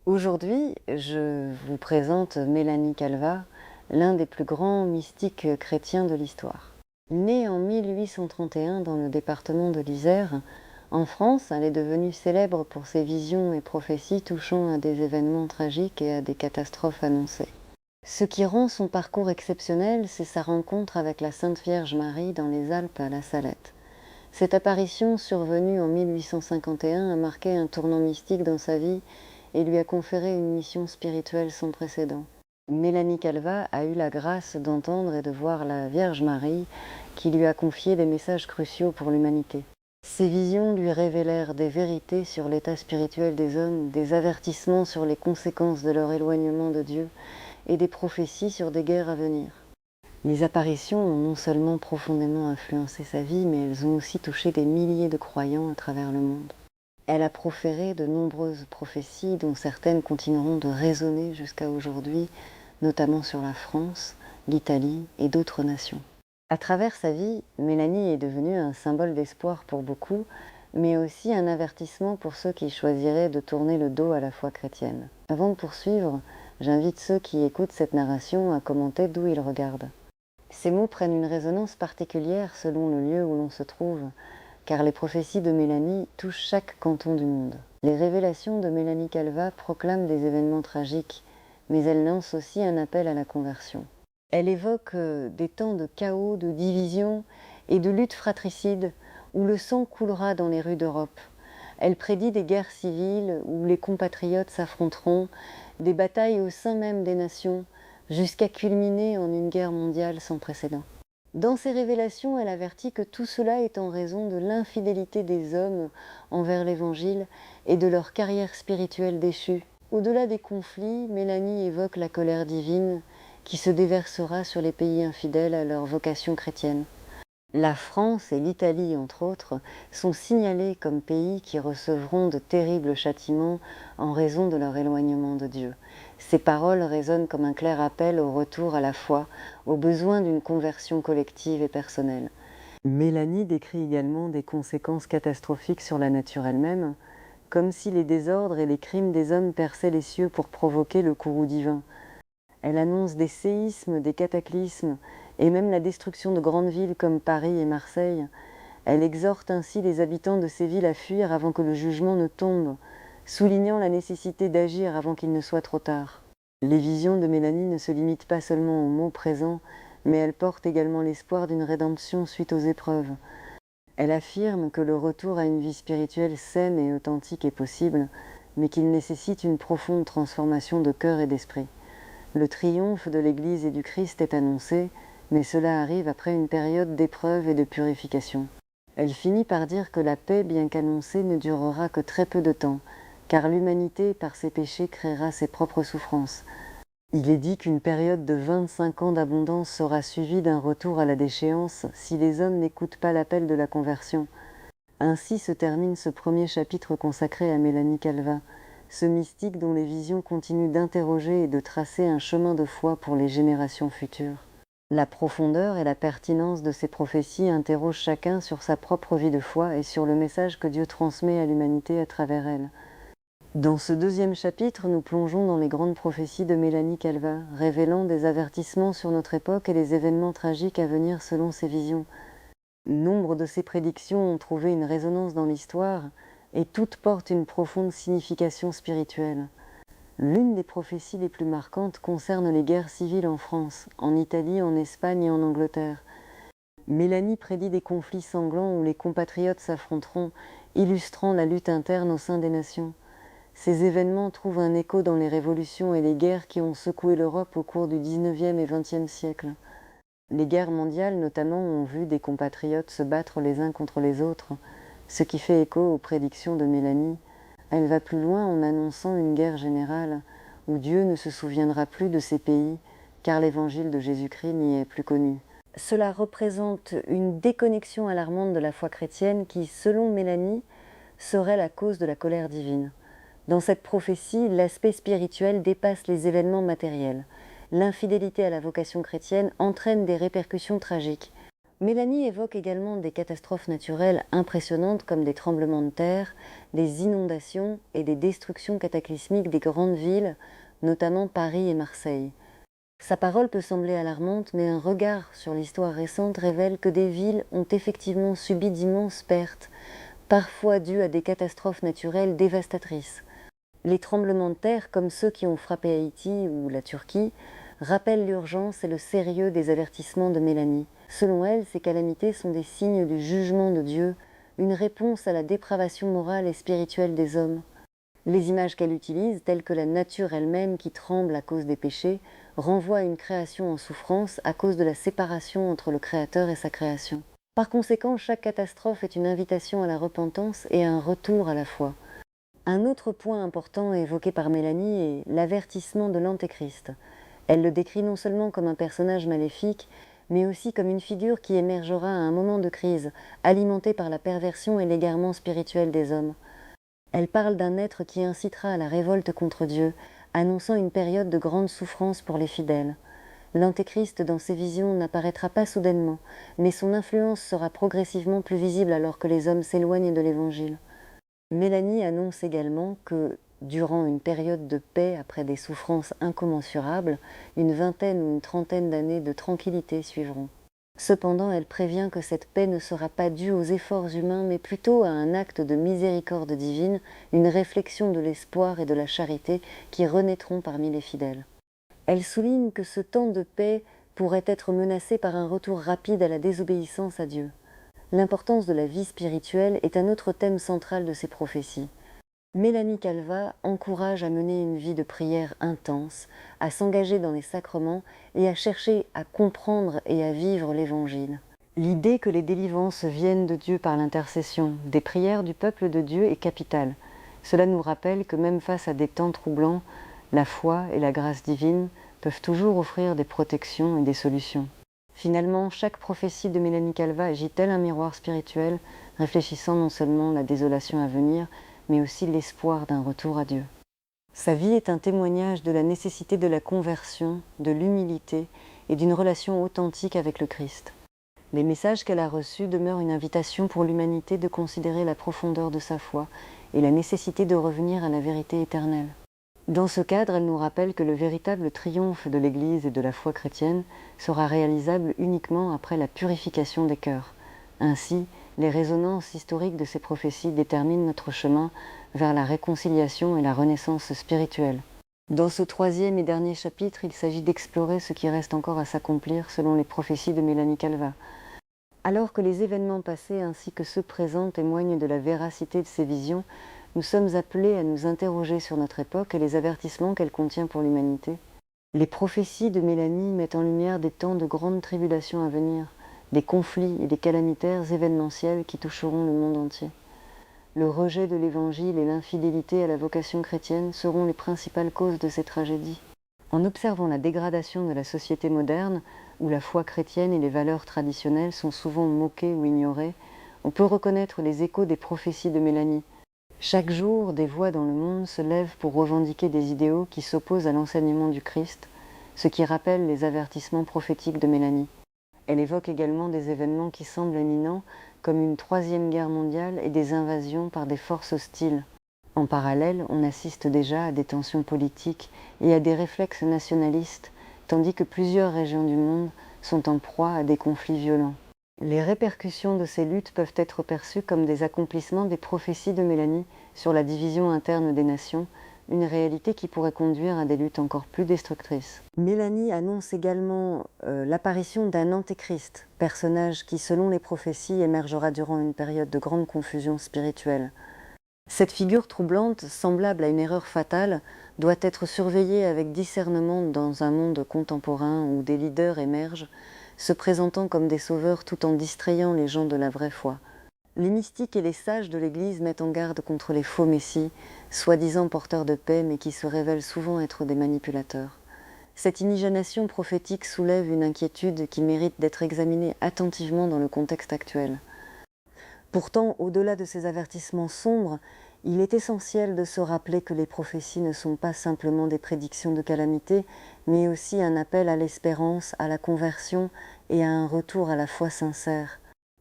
Aujourd'hui, je vous présente Mélanie Calvat, l'un des plus grands mystiques chrétiens de l'histoire. Née en 1831 dans le département de l'Isère, en France, elle est devenue célèbre pour ses visions et prophéties touchant à des événements tragiques et à des catastrophes annoncées. Ce qui rend son parcours exceptionnel, c'est sa rencontre avec la Sainte Vierge Marie dans les Alpes à La Salette. Cette apparition survenue en 1851 a marqué un tournant mystique dans sa vie et lui a conféré une mission spirituelle sans précédent. Mélanie Calvat a eu la grâce d'entendre et de voir la Vierge Marie qui lui a confié des messages cruciaux pour l'humanité. Ces visions lui révélèrent des vérités sur l'état spirituel des hommes, des avertissements sur les conséquences de leur éloignement de Dieu et des prophéties sur des guerres à venir. Les apparitions ont non seulement profondément influencé sa vie, mais elles ont aussi touché des milliers de croyants à travers le monde. Elle a proféré de nombreuses prophéties dont certaines continueront de résonner jusqu'à aujourd'hui, notamment sur la France, l'Italie et d'autres nations. À travers sa vie, Mélanie est devenue un symbole d'espoir pour beaucoup, mais aussi un avertissement pour ceux qui choisiraient de tourner le dos à la foi chrétienne. Avant de poursuivre, j'invite ceux qui écoutent cette narration à commenter d'où ils regardent. Ces mots prennent une résonance particulière selon le lieu où l'on se trouve, car les prophéties de Mélanie touchent chaque canton du monde. Les révélations de Mélanie Calvat proclament des événements tragiques, mais elles lancent aussi un appel à la conversion. Elle évoque des temps de chaos, de division et de lutte fratricide où le sang coulera dans les rues d'Europe. Elle prédit des guerres civiles où les compatriotes s'affronteront, des batailles au sein même des nations, jusqu'à culminer en une guerre mondiale sans précédent. Dans ses révélations, elle avertit que tout cela est en raison de l'infidélité des hommes envers l'Évangile et de leur carrière spirituelle déchue. Au-delà des conflits, Mélanie évoque la colère divine qui se déversera sur les pays infidèles à leur vocation chrétienne. La France et l'Italie, entre autres, sont signalés comme pays qui recevront de terribles châtiments en raison de leur éloignement de Dieu. Ces paroles résonnent comme un clair appel au retour à la foi, au besoin d'une conversion collective et personnelle. Mélanie décrit également des conséquences catastrophiques sur la nature elle-même, comme si les désordres et les crimes des hommes perçaient les cieux pour provoquer le courroux divin. Elle annonce des séismes, des cataclysmes et même la destruction de grandes villes comme Paris et Marseille. Elle exhorte ainsi les habitants de ces villes à fuir avant que le jugement ne tombe, soulignant la nécessité d'agir avant qu'il ne soit trop tard. Les visions de Mélanie ne se limitent pas seulement aux mots présents, mais elles portent également l'espoir d'une rédemption suite aux épreuves. Elle affirme que le retour à une vie spirituelle saine et authentique est possible, mais qu'il nécessite une profonde transformation de cœur et d'esprit. Le triomphe de l'Église et du Christ est annoncé, mais cela arrive après une période d'épreuve et de purification. Elle finit par dire que la paix, bien qu'annoncée, ne durera que très peu de temps, car l'humanité, par ses péchés, créera ses propres souffrances. Il est dit qu'une période de 25 ans d'abondance sera suivie d'un retour à la déchéance si les hommes n'écoutent pas l'appel de la conversion. Ainsi se termine ce premier chapitre consacré à Mélanie Calvat, ce mystique dont les visions continuent d'interroger et de tracer un chemin de foi pour les générations futures. La profondeur et la pertinence de ces prophéties interrogent chacun sur sa propre vie de foi et sur le message que Dieu transmet à l'humanité à travers elle. Dans ce deuxième chapitre, nous plongeons dans les grandes prophéties de Mélanie Calvat, révélant des avertissements sur notre époque et les événements tragiques à venir selon ses visions. Nombre de ces prédictions ont trouvé une résonance dans l'histoire et toutes portent une profonde signification spirituelle. L'une des prophéties les plus marquantes concerne les guerres civiles en France, en Italie, en Espagne et en Angleterre. Mélanie prédit des conflits sanglants où les compatriotes s'affronteront, illustrant la lutte interne au sein des nations. Ces événements trouvent un écho dans les révolutions et les guerres qui ont secoué l'Europe au cours du XIXe et XXe siècle. Les guerres mondiales notamment ont vu des compatriotes se battre les uns contre les autres, ce qui fait écho aux prédictions de Mélanie. Elle va plus loin en annonçant une guerre générale où Dieu ne se souviendra plus de ces pays, car l'évangile de Jésus-Christ n'y est plus connu. Cela représente une déconnexion alarmante de la foi chrétienne qui, selon Mélanie, serait la cause de la colère divine. Dans cette prophétie, l'aspect spirituel dépasse les événements matériels. L'infidélité à la vocation chrétienne entraîne des répercussions tragiques. Mélanie évoque également des catastrophes naturelles impressionnantes comme des tremblements de terre, des inondations et des destructions cataclysmiques des grandes villes, notamment Paris et Marseille. Sa parole peut sembler alarmante, mais un regard sur l'histoire récente révèle que des villes ont effectivement subi d'immenses pertes, parfois dues à des catastrophes naturelles dévastatrices. Les tremblements de terre, comme ceux qui ont frappé Haïti ou la Turquie, rappellent l'urgence et le sérieux des avertissements de Mélanie. Selon elle, ces calamités sont des signes du jugement de Dieu, une réponse à la dépravation morale et spirituelle des hommes. Les images qu'elle utilise, telles que la nature elle-même qui tremble à cause des péchés, renvoient à une création en souffrance à cause de la séparation entre le Créateur et sa création. Par conséquent, chaque catastrophe est une invitation à la repentance et à un retour à la foi. Un autre point important évoqué par Mélanie est l'avertissement de l'Antéchrist. Elle le décrit non seulement comme un personnage maléfique, mais aussi comme une figure qui émergera à un moment de crise, alimentée par la perversion et l'égarement spirituel des hommes. Elle parle d'un être qui incitera à la révolte contre Dieu, annonçant une période de grande souffrance pour les fidèles. L'Antéchrist, dans ses visions, n'apparaîtra pas soudainement, mais son influence sera progressivement plus visible alors que les hommes s'éloignent de l'Évangile. Mélanie annonce également que, durant une période de paix après des souffrances incommensurables, une vingtaine ou une trentaine d'années de tranquillité suivront. Cependant, elle prévient que cette paix ne sera pas due aux efforts humains, mais plutôt à un acte de miséricorde divine, une réflexion de l'espoir et de la charité qui renaîtront parmi les fidèles. Elle souligne que ce temps de paix pourrait être menacé par un retour rapide à la désobéissance à Dieu. L'importance de la vie spirituelle est un autre thème central de ces prophéties. Mélanie Calva encourage à mener une vie de prière intense, à s'engager dans les sacrements et à chercher à comprendre et à vivre l'Évangile. L'idée que les délivrances viennent de Dieu par l'intercession des prières du peuple de Dieu est capitale. Cela nous rappelle que même face à des temps troublants, la foi et la grâce divine peuvent toujours offrir des protections et des solutions. Finalement, chaque prophétie de Mélanie Calva agit tel un miroir spirituel, réfléchissant non seulement la désolation à venir, mais aussi l'espoir d'un retour à Dieu. Sa vie est un témoignage de la nécessité de la conversion, de l'humilité et d'une relation authentique avec le Christ. Les messages qu'elle a reçus demeurent une invitation pour l'humanité de considérer la profondeur de sa foi et la nécessité de revenir à la vérité éternelle. Dans ce cadre, elle nous rappelle que le véritable triomphe de l'Église et de la foi chrétienne sera réalisable uniquement après la purification des cœurs. Ainsi, les résonances historiques de ces prophéties déterminent notre chemin vers la réconciliation et la renaissance spirituelle. Dans ce troisième et dernier chapitre, il s'agit d'explorer ce qui reste encore à s'accomplir selon les prophéties de Mélanie Calva. Alors que les événements passés ainsi que ceux présents témoignent de la véracité de ces visions, nous sommes appelés à nous interroger sur notre époque et les avertissements qu'elle contient pour l'humanité. Les prophéties de Mélanie mettent en lumière des temps de grandes tribulations à venir, des conflits et des calamitaires événementiels qui toucheront le monde entier. Le rejet de l'Évangile et l'infidélité à la vocation chrétienne seront les principales causes de ces tragédies. En observant la dégradation de la société moderne, où la foi chrétienne et les valeurs traditionnelles sont souvent moquées ou ignorées, on peut reconnaître les échos des prophéties de Mélanie. Chaque jour, des voix dans le monde se lèvent pour revendiquer des idéaux qui s'opposent à l'enseignement du Christ, ce qui rappelle les avertissements prophétiques de Mélanie. Elle évoque également des événements qui semblent imminents, comme une troisième guerre mondiale et des invasions par des forces hostiles. En parallèle, on assiste déjà à des tensions politiques et à des réflexes nationalistes, tandis que plusieurs régions du monde sont en proie à des conflits violents. Les répercussions de ces luttes peuvent être perçues comme des accomplissements des prophéties de Mélanie sur la division interne des nations, une réalité qui pourrait conduire à des luttes encore plus destructrices. Mélanie annonce également l'apparition d'un antéchrist, personnage qui, selon les prophéties, émergera durant une période de grande confusion spirituelle. Cette figure troublante, semblable à une erreur fatale, doit être surveillée avec discernement dans un monde contemporain où des leaders émergent, se présentant comme des sauveurs tout en distrayant les gens de la vraie foi. Les mystiques et les sages de l'Église mettent en garde contre les faux messies, soi-disant porteurs de paix, mais qui se révèlent souvent être des manipulateurs. Cette imagination prophétique soulève une inquiétude qui mérite d'être examinée attentivement dans le contexte actuel. Pourtant, au-delà de ces avertissements sombres, Il est essentiel de se rappeler que les prophéties ne sont pas simplement des prédictions de calamité, mais aussi un appel à l'espérance, à la conversion et à un retour à la foi sincère.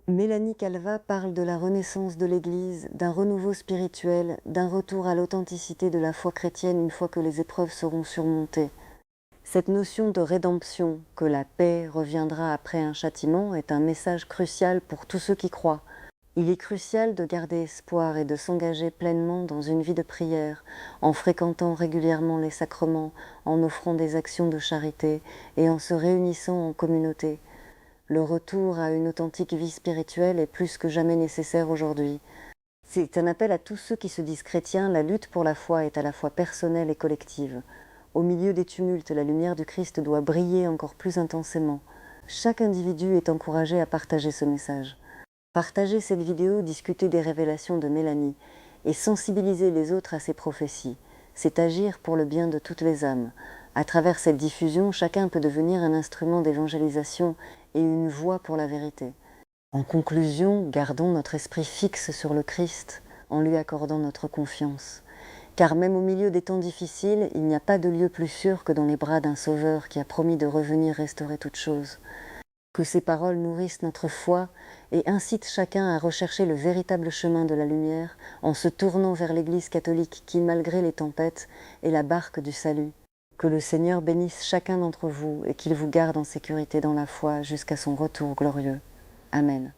Mélanie Calva parle de la renaissance de l'Église, d'un renouveau spirituel, d'un retour à l'authenticité de la foi chrétienne une fois que les épreuves seront surmontées. Cette notion de rédemption, que la paix reviendra après un châtiment, est un message crucial pour tous ceux qui croient. Il est crucial de garder espoir et de s'engager pleinement dans une vie de prière, en fréquentant régulièrement les sacrements, en offrant des actions de charité et en se réunissant en communauté. Le retour à une authentique vie spirituelle est plus que jamais nécessaire aujourd'hui. C'est un appel à tous ceux qui se disent chrétiens. La lutte pour la foi est à la fois personnelle et collective. Au milieu des tumultes, la lumière du Christ doit briller encore plus intensément. Chaque individu est encouragé à partager ce message. Partager cette vidéo, discuter des révélations de Mélanie et sensibiliser les autres à ses prophéties, c'est agir pour le bien de toutes les âmes. À travers cette diffusion, chacun peut devenir un instrument d'évangélisation et une voix pour la vérité. En conclusion, gardons notre esprit fixe sur le Christ en lui accordant notre confiance. Car même au milieu des temps difficiles, il n'y a pas de lieu plus sûr que dans les bras d'un Sauveur qui a promis de revenir restaurer toutes choses. Que ces paroles nourrissent notre foi et incitent chacun à rechercher le véritable chemin de la lumière en se tournant vers l'Église catholique qui, malgré les tempêtes, est la barque du salut. Que le Seigneur bénisse chacun d'entre vous et qu'il vous garde en sécurité dans la foi jusqu'à son retour glorieux. Amen.